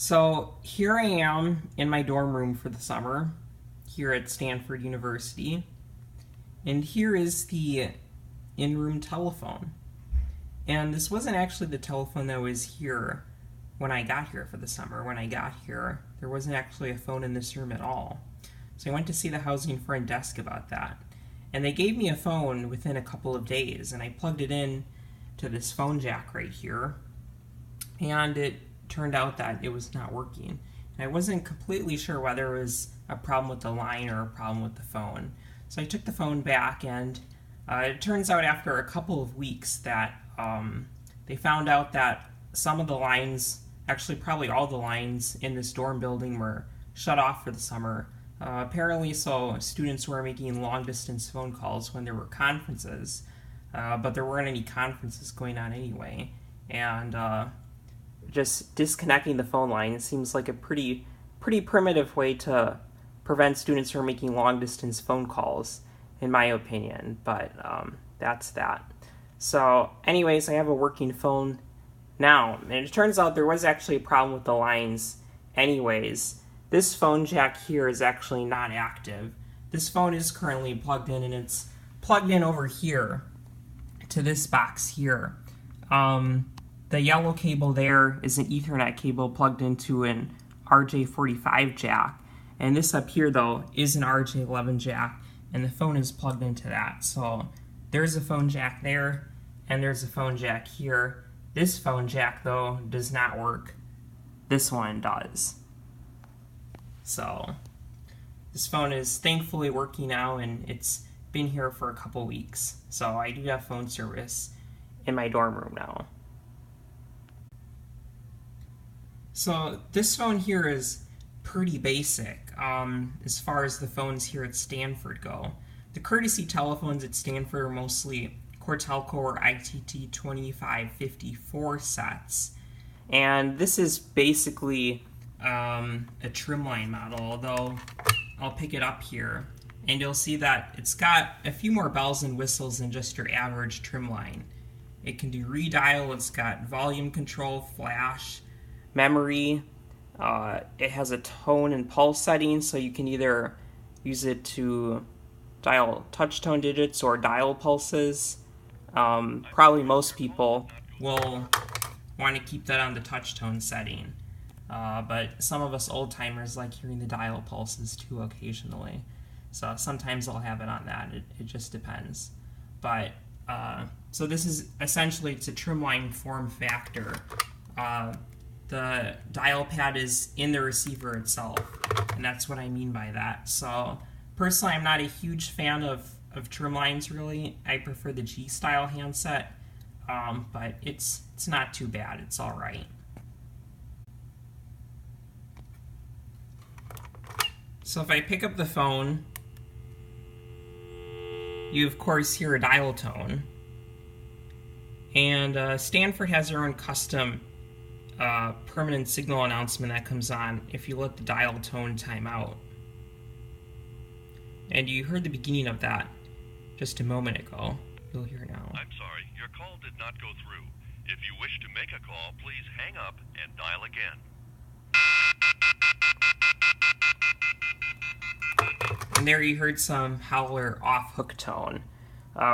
So here I am in my dorm room for the summer here at Stanford University, and here is the in-room telephone. And this wasn't actually the telephone that was here when I got here for the summer. When I got here, there wasn't actually a phone in this room at all. So I went to see the housing front desk about that. And they gave me a phone within a couple of days, and I plugged it in to this phone jack right here, and it turned out that it was not working. And I wasn't completely sure whether it was a problem with the line or a problem with the phone. So I took the phone back, and it turns out after a couple of weeks that they found out that some of the lines, actually probably all the lines in this dorm building, were shut off for the summer. Apparently, so students were making long-distance phone calls when there were conferences, but there weren't any conferences going on anyway. And just disconnecting the phone line seems like a pretty primitive way to prevent students from making long-distance phone calls, in my opinion. But that's that. So, anyways, I have a working phone now, and it turns out there was actually a problem with the lines anyways. This phone jack here is actually not active. This phone is currently plugged in, and it's plugged in over here to this box here. The yellow cable there is an Ethernet cable plugged into an RJ45 jack, and this up here though is an RJ11 jack, and the phone is plugged into that. So there's a phone jack there, and there's a phone jack here. This phone jack though does not work. This one does. So this phone is thankfully working now, and it's been here for a couple weeks. So I do have phone service in my dorm room now. So this phone here is pretty basic as far as the phones here at Stanford go. The courtesy telephones at Stanford are mostly Cortelco or ITT 2554 sets. And this is basically a trimline model, although I'll pick it up here and you'll see that it's got a few more bells and whistles than just your average trimline. It can do redial, it's got volume control, flash, memory, it has a tone and pulse setting, so you can either use it to dial touch tone digits or dial pulses. Probably most people will want to keep that on the touch tone setting, but some of us old timers like hearing the dial pulses too occasionally, so sometimes I'll have it on that. It just depends. But so this is essentially, it's a trimline form factor. The dial pad is in the receiver itself, and that's what I mean by that. So personally, I'm not a huge fan of trimlines really. I prefer the G-style handset, but it's not too bad. It's all right. So if I pick up the phone, you of course hear a dial tone, and Stanford has their own custom permanent signal announcement that comes on if you let the dial tone time out. And you heard the beginning of that just a moment ago. You'll hear now. I'm sorry, your call did not go through. If you wish to make a call, please hang up and dial again. And there you heard some howler off hook tone,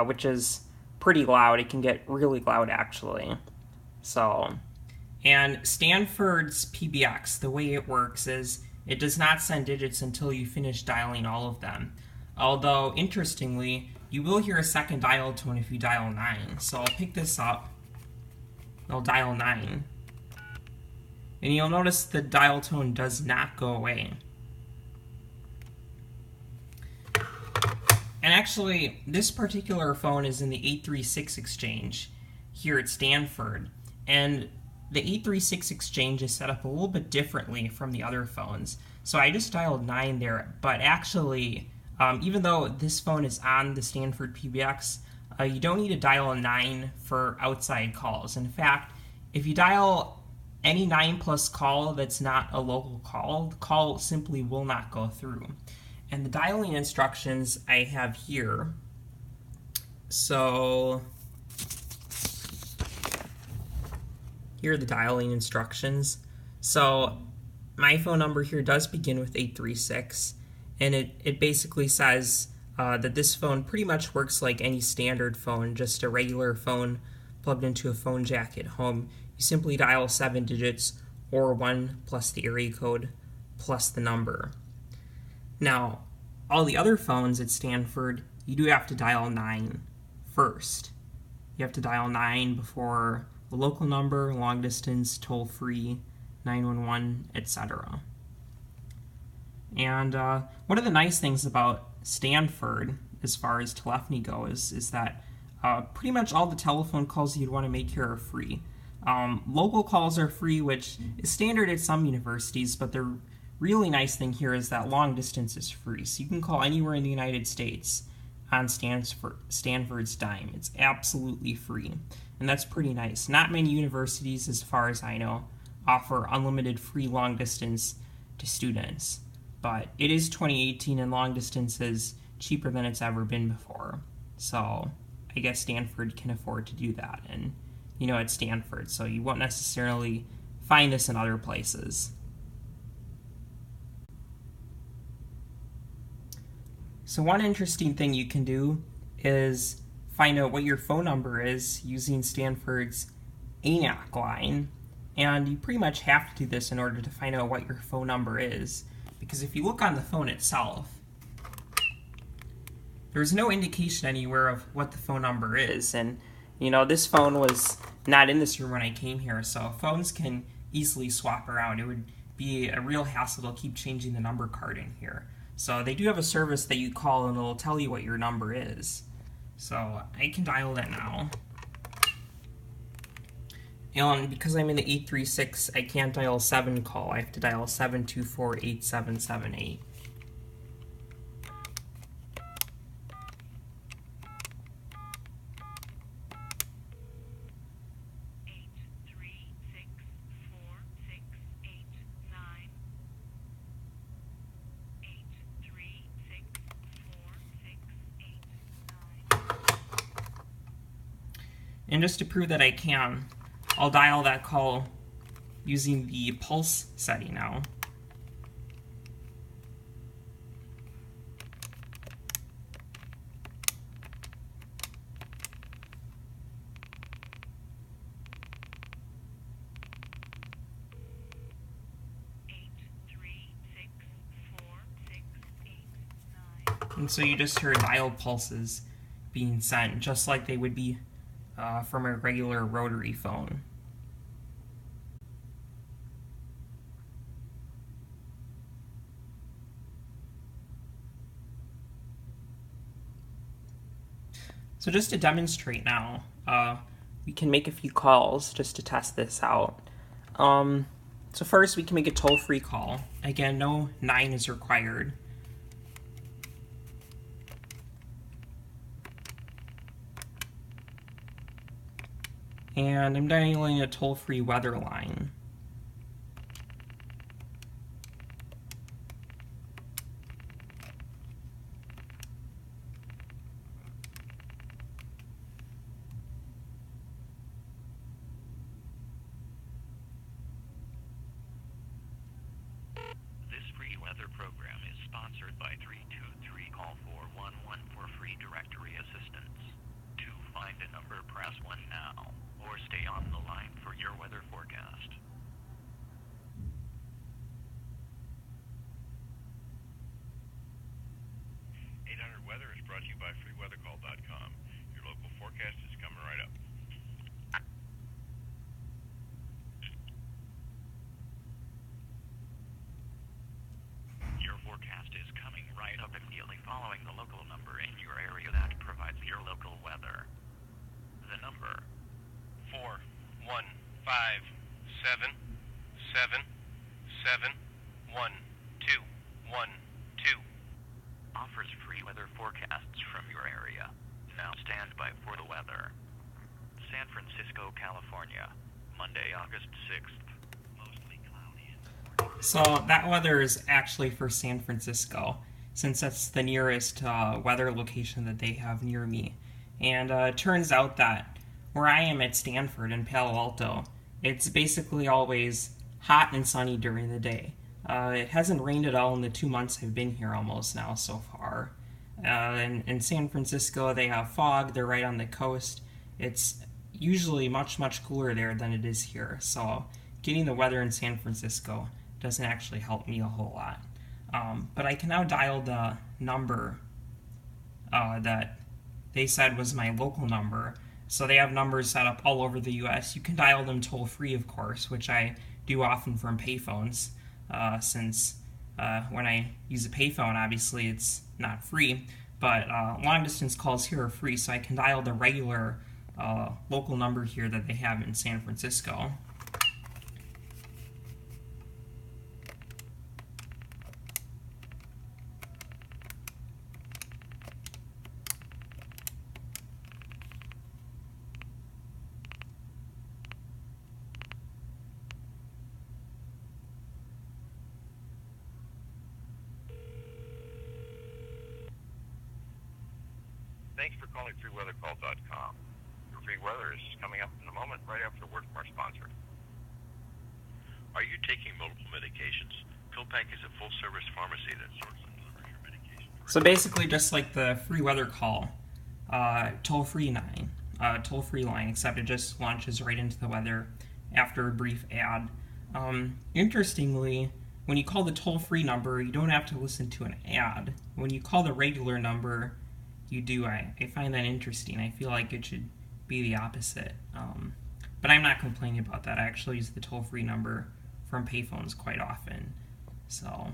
which is pretty loud. It can get really loud actually. So, and Stanford's PBX, the way it works is it does not send digits until you finish dialing all of them. Although, interestingly, you will hear a second dial tone if you dial 9. So I'll pick this up, I'll dial 9, and you'll notice the dial tone does not go away. And actually, this particular phone is in the 836 exchange here at Stanford, and the 836 exchange is set up a little bit differently from the other phones. So I just dialed 9 there, but actually, even though this phone is on the Stanford PBX, you don't need to dial a 9 for outside calls. In fact, if you dial any 9 plus call that's not a local call, the call simply will not go through. And the dialing instructions I have here, so here are the dialing instructions. So my phone number here does begin with 836, and it basically says that this phone pretty much works like any standard phone, just a regular phone plugged into a phone jack at home. You simply dial 7 digits or 1 plus the area code plus the number. Now, all the other phones at Stanford, you do have to dial 9 first. You have to dial 9 before the local number, long distance, toll free, 911, etc. And one of the nice things about Stanford, as far as telephony goes, is that pretty much all the telephone calls you'd want to make here are free. Local calls are free, which is standard at some universities, but the really nice thing here is that long distance is free. So you can call anywhere in the United States on Stanford's dime. It's absolutely free, and that's pretty nice. Not many universities, as far as I know, offer unlimited free long distance to students, but it is 2018 and long distance is cheaper than it's ever been before. So I guess Stanford can afford to do that, and it's Stanford, so you won't necessarily find this in other places. So one interesting thing you can do is find out what your phone number is using Stanford's ANAC line. And you pretty much have to do this in order to find out what your phone number is. Because if you look on the phone itself, there's no indication anywhere of what the phone number is. And, this phone was not in this room when I came here, so phones can easily swap around. It would be a real hassle to keep changing the number card in here. So they do have a service that you call and it'll tell you what your number is. So I can dial that now. And because I'm in the 836, I can't dial 7 call. I have to dial 724-8778. And just to prove that I can, I'll dial that call using the pulse setting now. And so you just heard dial pulses being sent, just like they would be from a regular rotary phone. So just to demonstrate now, we can make a few calls just to test this out. So first we can make a toll-free call. Again, no 9 is required. And I'm dialing a toll-free weather line. This free weather program is sponsored by 323 call 411 for free directory assistance. To find a number, press 1 now, or stay on the line for your weather forecast. 800 Weather is brought to you by freeweathercall.com. Your local forecast is coming right up. Your forecast is coming right up immediately following the local number in your area that provides your local weather. The number 41577771212 offers free weather forecasts from your area. Now stand by for the weather. San Francisco, California, Monday, August 6th. Mostly cloudy in the morning. So that weather is actually for San Francisco, since that's the nearest weather location that they have near me. And it turns out that where I am at Stanford in Palo Alto, it's basically always hot and sunny during the day. It hasn't rained at all in the 2 months I've been here almost now so far. In San Francisco, they have fog. They're right on the coast. It's usually much, much cooler there than it is here. So getting the weather in San Francisco doesn't actually help me a whole lot. But I can now dial the number that they said was my local number. So they have numbers set up all over the US. You can dial them toll free, of course, which I do often from payphones, since when I use a payphone, obviously it's not free, but long distance calls here are free, so I can dial the regular local number here that they have in San Francisco. Thanks for calling freeweathercall.com. Your free weather is coming up in a moment right after a word from our sponsor. Are you taking multiple medications? PillPack is a full-service pharmacy that sorts and delivers your medication. So basically just like the free weather call, toll-free line, except it just launches right into the weather after a brief ad. Interestingly, when you call the toll-free number, you don't have to listen to an ad. When you call the regular number, you do. I find that interesting. I feel like it should be the opposite. But I'm not complaining about that. I actually use the toll-free number from payphones quite often. So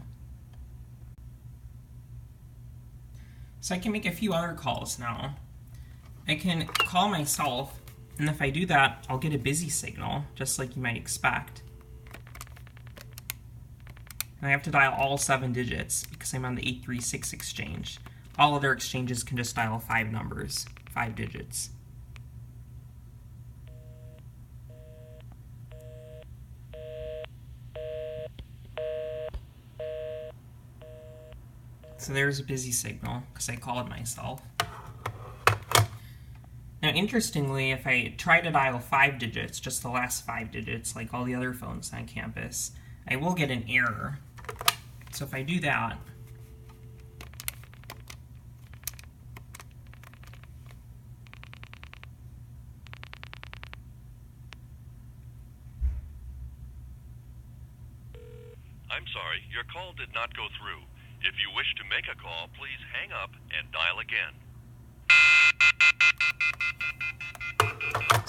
I can make a few other calls now. I can call myself, and if I do that, I'll get a busy signal, just like you might expect. And I have to dial all 7 digits because I'm on the 836 exchange. All other exchanges can just dial 5 numbers, 5 digits. So there's a busy signal because I called myself. Now, interestingly, if I try to dial 5 digits, just the last 5 digits, like all the other phones on campus, I will get an error. So if I do that, I'm sorry, your call did not go through. If you wish to make a call, please hang up and dial again.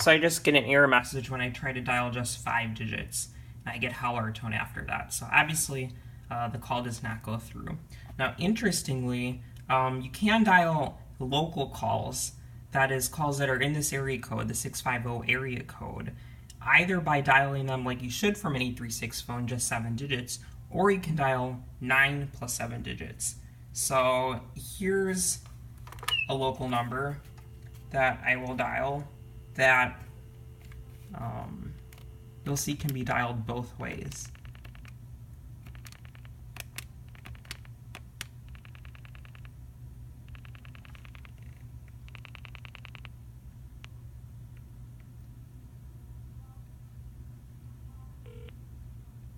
so I just get an error message when I try to dial just 5 digits, and I get holler tone after that. So obviously, the call does not go through. Now, interestingly, you can dial local calls, that is, calls that are in this area code, the 650 area code, either by dialing them like you should from an 836 phone, just 7 digits, or you can dial 9 plus 7 digits. So here's a local number that I will dial that you'll see can be dialed both ways.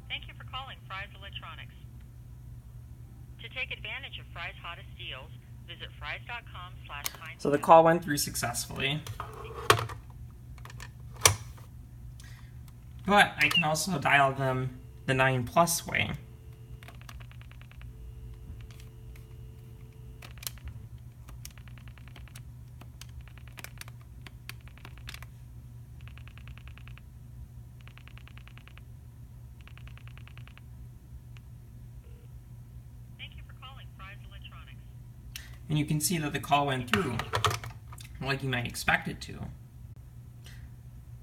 Thank you for calling Fry's Electronics. To take advantage of Fry's hottest deals, visit frys.com/find. So the call went through successfully. But I can also dial them the 9 plus way. Thank you for calling Fry's Electronics. And you can see that the call went through, like you might expect it to.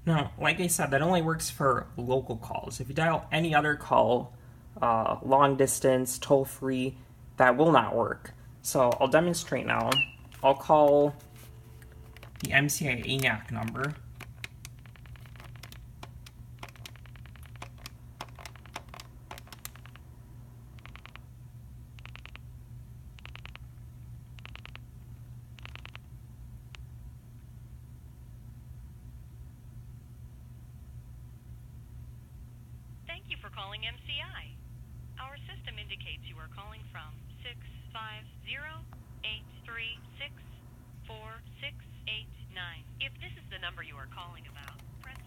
Now, like I said, that only works for local calls. If you dial any other call, long distance, toll free, that will not work. So I'll demonstrate now. I'll call the MCI ANAC number. Thank you for calling MCI. Our system indicates you are calling from 650-836-4689. If this is the number you are calling about, press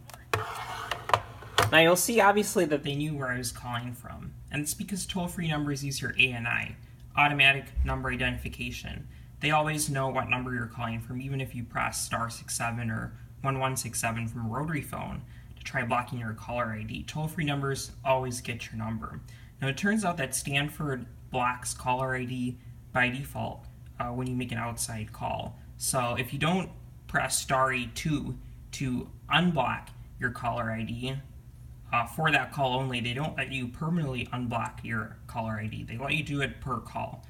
1. Now you'll see obviously that they knew where I was calling from, and it's because toll-free numbers use your ANI, automatic number identification. They always know what number you're calling from, even if you press *67 or 1167 from a rotary phone to try blocking your caller ID. Toll-free numbers always get your number. Now it turns out that Stanford blocks caller ID by default when you make an outside call. So if you don't press *82 to unblock your caller ID, for that call only, they don't let you permanently unblock your caller ID. They let you do it per call.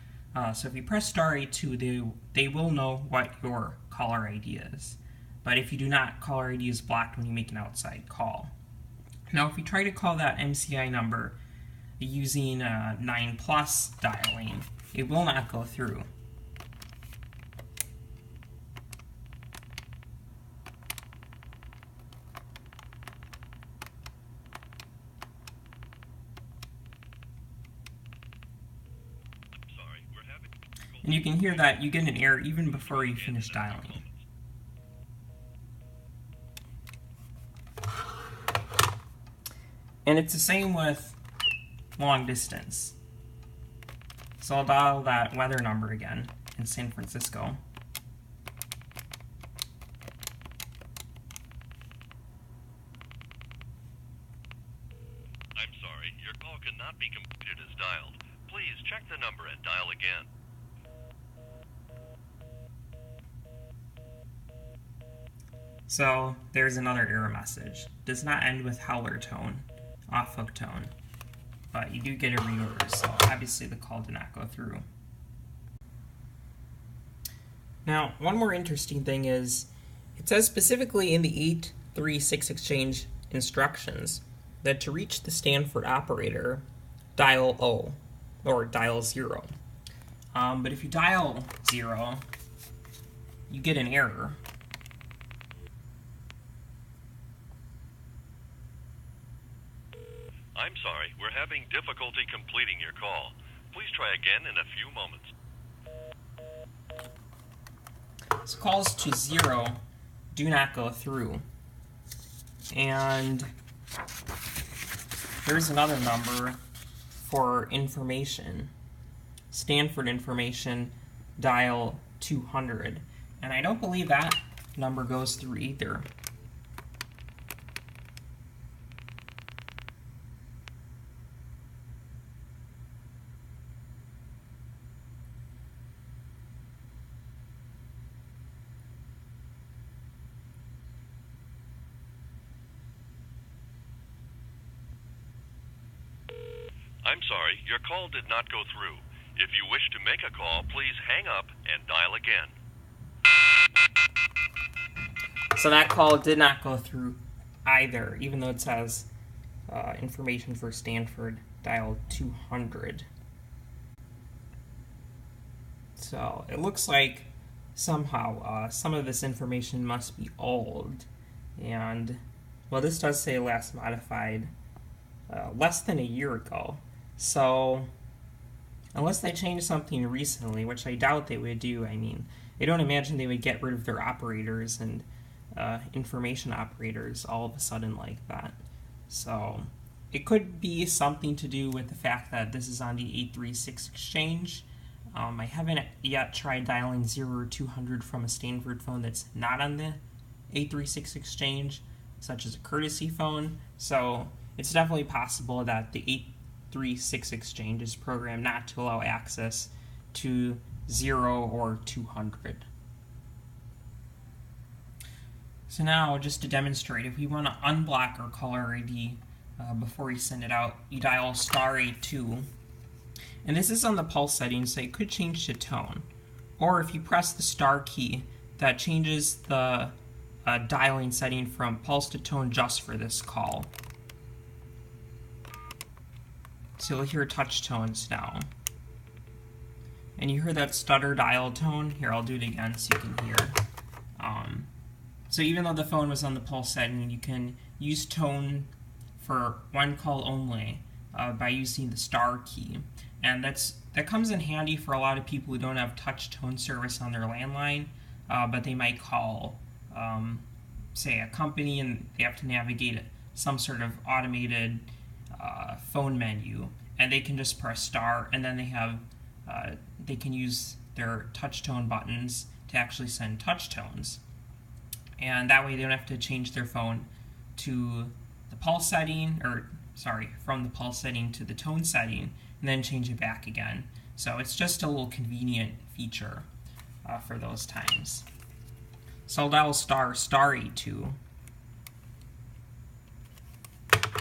So if you press *82, they will know what your caller ID is. But if you do not, caller ID is blocked when you make an outside call. Now if you try to call that MCI number using 9+ dialing, it will not go through. And you can hear that you get an error even before you finish dialing. And it's the same with long distance. So I'll dial that weather number again in San Francisco. I'm sorry, your call cannot be completed as dialed. Please check the number and dial again. So there's another error message. Does not end with howler tone, off hook tone, but you do get a reorder, so obviously the call did not go through. Now, one more interesting thing is, it says specifically in the 836 exchange instructions that to reach the Stanford operator, dial O, or dial 0. But if you dial 0, you get an error. I'm sorry, we're having difficulty completing your call. Please try again in a few moments. So calls to 0 do not go through. And there's another number for information. Stanford information, dial 200. And I don't believe that number goes through either. I'm sorry, your call did not go through. If you wish to make a call, please hang up and dial again. So that call did not go through either, even though it says information for Stanford, dial 200. So it looks like somehow some of this information must be old. And, well, this does say last modified less than a year ago. So, unless they changed something recently, which I doubt they would do, I mean, I don't imagine they would get rid of their operators and information operators all of a sudden like that. So, it could be something to do with the fact that this is on the 836 exchange. I haven't yet tried dialing 0 or 200 from a Stanford phone that's not on the 836 exchange, such as a courtesy phone. So, it's definitely possible that the 836 exchange is programmed not to allow access to 0 or 200. So now, just to demonstrate, if we want to unblock our caller ID before we send it out, you dial *82. And this is on the pulse setting, so it could change to tone. Or if you press the star key, that changes the dialing setting from pulse to tone just for this call. So you'll hear touch tones now. And you hear that stutter dial tone. Here, I'll do it again so you can hear. So even though the phone was on the pulse setting, you can use tone for one call only by using the star key. And that comes in handy for a lot of people who don't have touch tone service on their landline, but they might call, say, a company and they have to navigate some sort of automated phone menu, and they can just press star, and then they can use their touch tone buttons to actually send touch tones. And that way they don't have to change their phone to the pulse setting, from the pulse setting to the tone setting, and then change it back again. So it's just a little convenient feature for those times. So I'll dial star 82.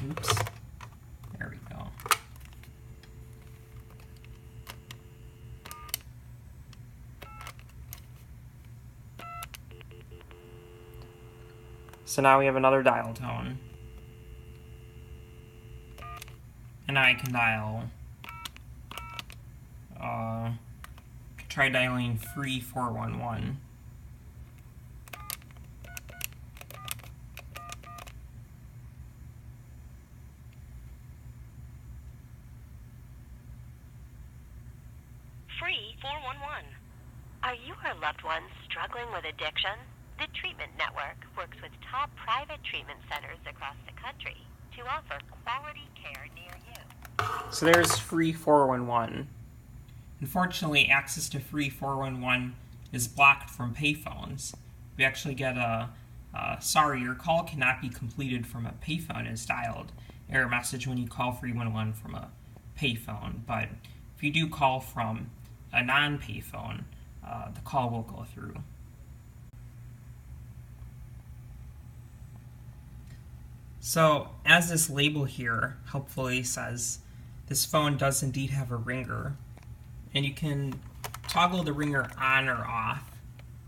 Oops. There we go. So now we have another dial tone. And now I can dial, try dialing free 411. Free 411. Are you or loved ones struggling with addiction? The Treatment Network works with top private treatment centers across the country to offer quality care near you. So there's free 411. Unfortunately, access to free 411 is blocked from payphones. We actually get a sorry, your call cannot be completed from a payphone as dialed error message when you call 311 from a payphone. But if you do call from a non-payphone, the call will go through. So, as this label here helpfully says, this phone does indeed have a ringer, and you can toggle the ringer on or off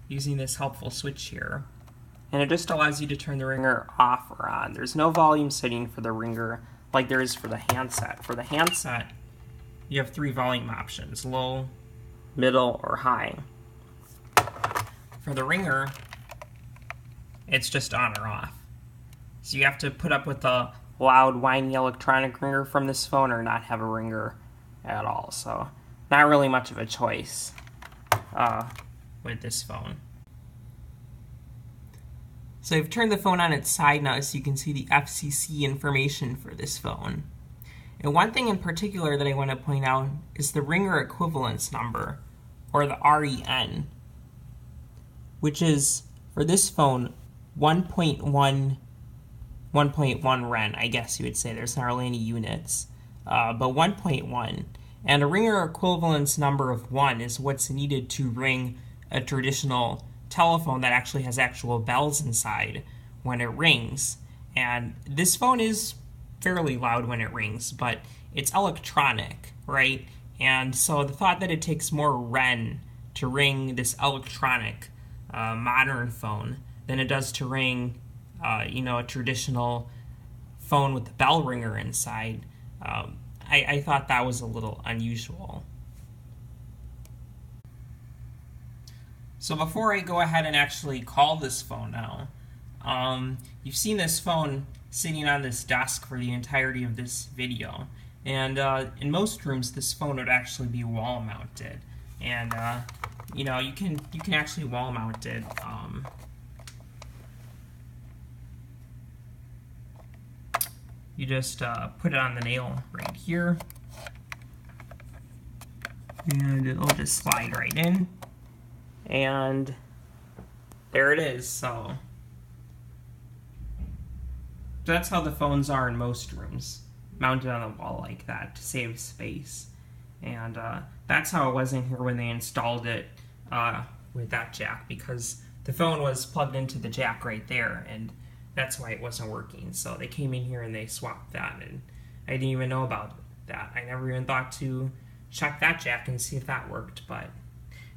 using this helpful switch here. And it just allows you to turn the ringer off or on. There's no volume setting for the ringer like there is for the handset. For the handset, you have 3 volume options: low, middle, or high. For the ringer, it's just on or off. So you have to put up with the loud, whiny electronic ringer from this phone or not have a ringer at all. So not really much of a choice with this phone. So I've turned the phone on its side now so you can see the FCC information for this phone. And one thing in particular that I want to point out is the ringer equivalence number, or the REN, which is, for this phone, 1.1 ren, I guess you would say. There's not really any units, but 1.1. And a ringer equivalence number of 1 is what's needed to ring a traditional telephone that actually has actual bells inside when it rings. And this phone is fairly loud when it rings, but it's electronic, right? And so the thought that it takes more ren to ring this electronic modern phone than it does to ring a traditional phone with the bell ringer inside, I thought that was a little unusual. So before I go ahead and actually call this phone now, you've seen this phone sitting on this desk for the entirety of this video. And in most rooms, this phone would actually be wall mounted. And you can actually wall mount it. You just put it on the nail right here, and it'll just slide right in, and there it is. So that's how the phones are in most rooms, mounted on the wall like that to save space. And that's how it was in here when they installed it with that jack, because the phone was plugged into the jack right there, and that's why it wasn't working. So they came in here and they swapped that, and I didn't even know about that. I never even thought to check that jack and see if that worked. But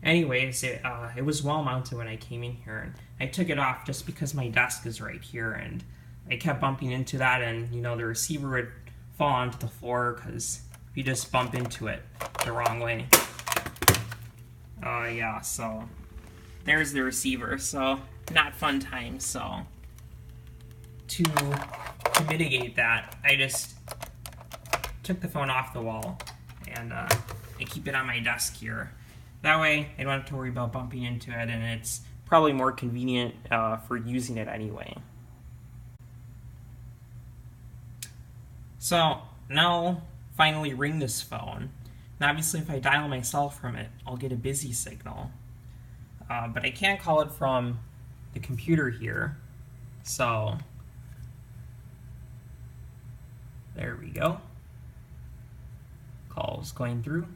anyways, it was wall mounted when I came in here, and I took it off just because my desk is right here, and I kept bumping into that, and the receiver would fall onto the floor because if you just bump into it the wrong way. Yeah, so there's the receiver. So not fun times. So to mitigate that, I just took the phone off the wall, and I keep it on my desk here. That way, I don't have to worry about bumping into it, and it's probably more convenient for using it anyway. So, now I'll finally ring this phone. And obviously, if I dial myself from it, I'll get a busy signal. But I can't call it from the computer here. So, there we go. Call's going through.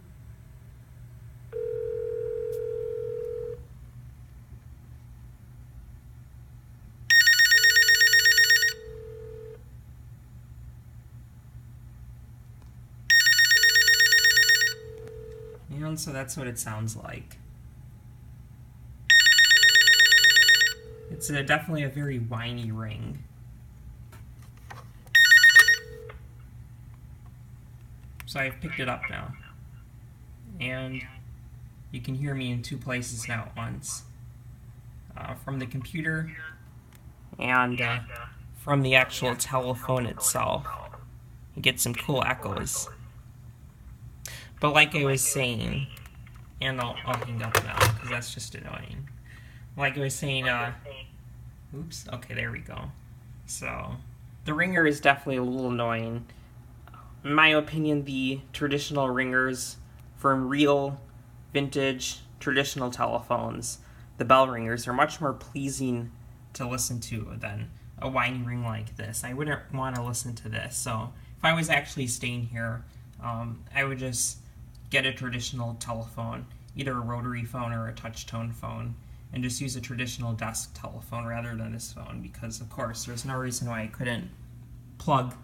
And so that's what it sounds like. It's definitely a very whiny ring. So I've picked it up now. And you can hear me in two places now at once. From the computer and from the actual telephone itself. You get some cool echoes. But like I was saying, and I'll hang up now because that's just annoying. Like I was saying, oops, okay, there we go. So, the ringer is definitely a little annoying. In my opinion, the traditional ringers from real, vintage, traditional telephones, the bell ringers, are much more pleasing to listen to than a whiny ring like this. I wouldn't want to listen to this, so if I was actually staying here, I would just get a traditional telephone, either a rotary phone or a touch-tone phone, and just use a traditional desk telephone rather than this phone, because of course there's no reason why I couldn't plug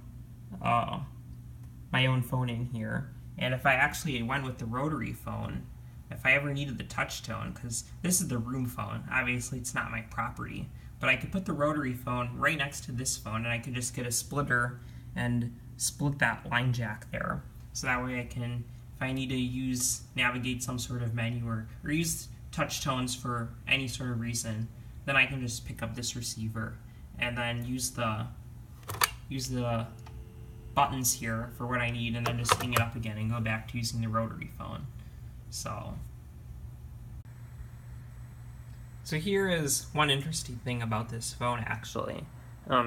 my own phone in here. And if I actually went with the rotary phone, if I ever needed the touch-tone, because this is the room phone, obviously it's not my property, but I could put the rotary phone right next to this phone and I could just get a splitter and split that line jack there. So that way I can, if I need to navigate some sort of menu or use touch tones for any sort of reason, then I can just pick up this receiver and then use the buttons here for what I need, and then just hang it up again and go back to using the rotary phone. So here is one interesting thing about this phone actually.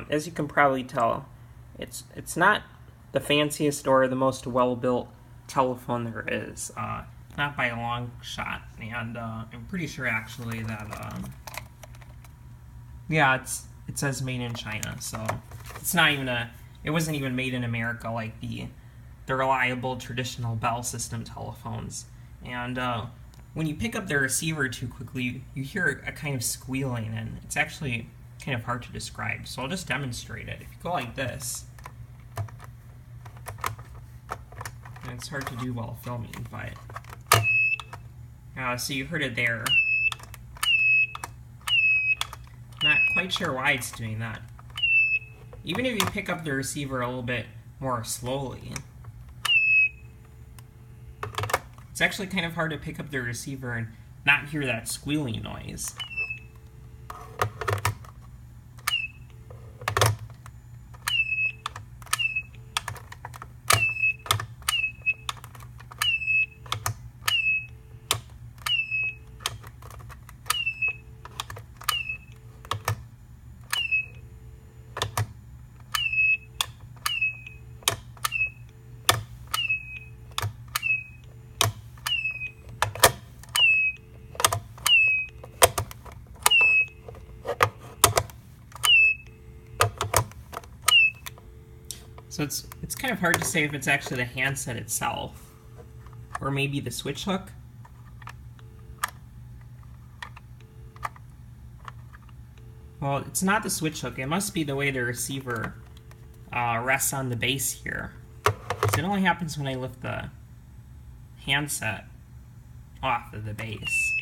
As you can probably tell, it's not the fanciest or the most well-built telephone there is, not by a long shot, and I'm pretty sure actually that yeah, it says made in China, so it's not even it wasn't even made in America like the reliable traditional Bell system telephones. And when you pick up the receiver too quickly, you hear a kind of squealing, and it's actually kind of hard to describe, so I'll just demonstrate it. If you go like this, and it's hard to do while filming, but so you heard it there. Not quite sure why it's doing that. Even if you pick up the receiver a little bit more slowly, it's actually kind of hard to pick up the receiver and not hear that squealing noise. So it's kind of hard to say if it's actually the handset itself, or maybe the switch hook. Well, it's not the switch hook. It must be the way the receiver rests on the base here. So it only happens when I lift the handset off of the base.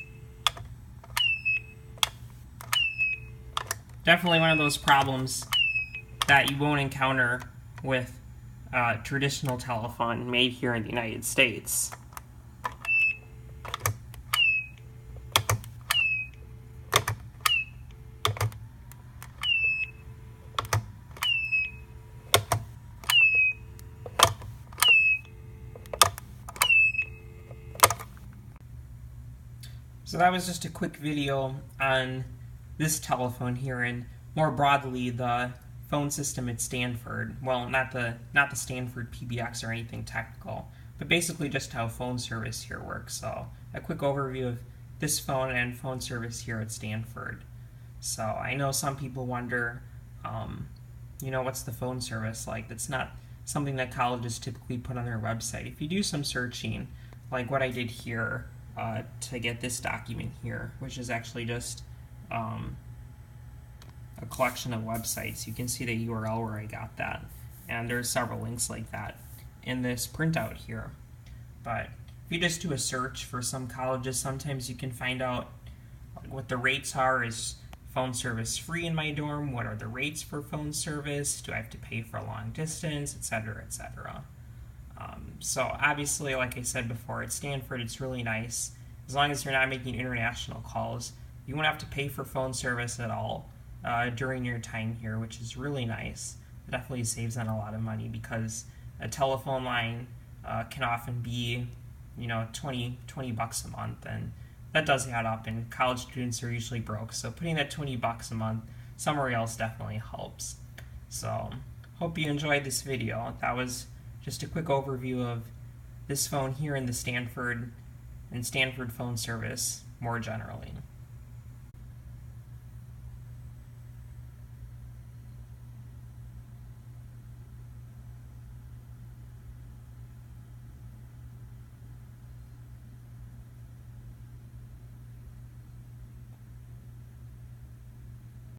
Definitely one of those problems that you won't encounter with a traditional telephone made here in the United States. So that was just a quick video on this telephone here, and more broadly the phone system at Stanford. Well, not the Stanford PBX or anything technical, but basically just how phone service here works. So a quick overview of this phone and phone service here at Stanford. So I know some people wonder, what's the phone service like? That's not something that colleges typically put on their website. If you do some searching, like what I did here to get this document here, which is actually just a collection of websites, you can see the URL where I got that. And there's several links like that in this printout here. But if you just do a search for some colleges, sometimes you can find out what the rates are. Is phone service free in my dorm? What are the rates for phone service? Do I have to pay for a long distance, etc., etc.? So obviously, like I said before, at Stanford it's really nice. As long as you're not making international calls, you won't have to pay for phone service at all during your time here, which is really nice. It definitely saves on a lot of money, because a telephone line can often be, $20 a month, and that does add up, and college students are usually broke, so putting that $20 a month somewhere else definitely helps. So, hope you enjoyed this video. That was just a quick overview of this phone here in the Stanford phone service more generally.